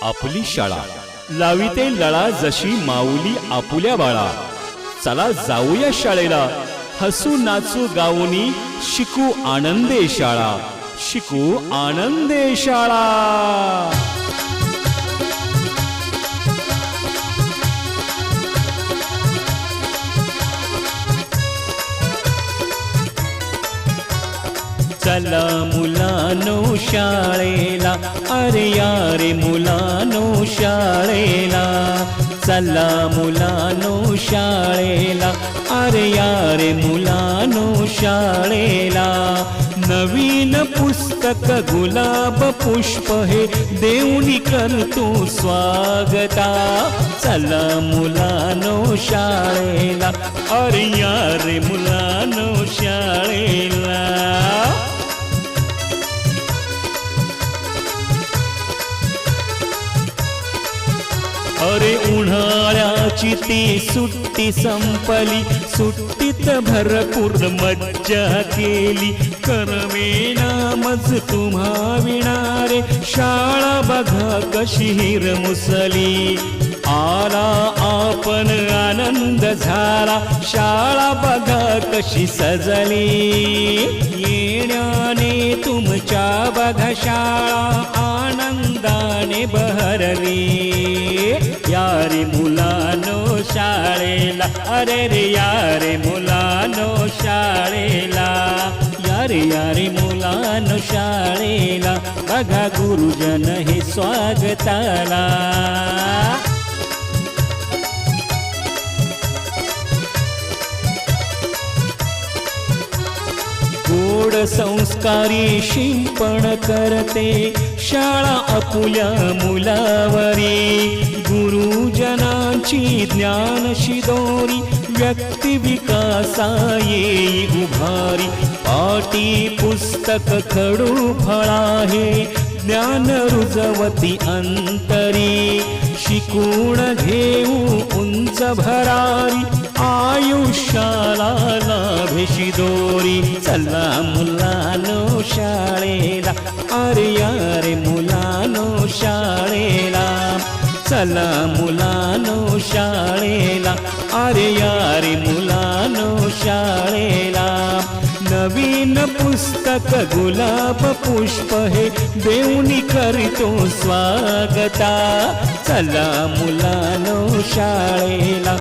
आपली शाळा लाविते लळा जशी माऊली आपुल्या बाळा। चला जाऊया शाळेला, हसू नाचू गाऊनी शिकू आनंदे शाळा, शिकू आनंदे शाळा। चला मुलांनो शाळेला, अरे यारे मुलांनो शाळेला। चला मुलांनो शाळेला, अरे यारे मुलांनो शाळेला। नवीन पुस्तक गुलाब पुष्प हे देऊनी करतो स्वागता। चला मुलांनो शाळेला, अरे यारे मुलांनो शाळेला। अरे उन्हाळ्याची ती सुट्टी संपली, सुट्टीत भरपूर मज्जा केली। करमेना मज तुम्हा विणारे, शाळा बघा कशी हिरमुसली। आला आपण आनंद झाला, शाळा बघा कशी सजली। येण्याने तुमच्या बघा शाळा आनंदाने बहरली। यारे मुलांनो शाळेला, अरे रे यारे मुलांनो शाळेला। यारे यारे मुलांनो शाळेला, बघा गुरुजन हे स्वागताला। गोड संस्कारी शिंपण करते शाळा आपुल्या मुलावरी। गुरुजनांची ज्ञान शिदोरी, व्यक्ती विकासा येई उभारी। पाटी पुस्तक कडू फळाहे, ज्ञान रुजवती अंतरी। शिकून घेऊ उंच भरारी, आयुष्याला लाभेशी दोरी। चला मुलांनो शाळेला, अरे यारे मुलांनो शाळेला। चला मुलांनो शाळेला, अरे यारे मुलांनो शाळेला। नवीन पुस्तक गुलाब पुष्प हे देऊनी करतो स्वागता। चला मुलांनो शाळेला।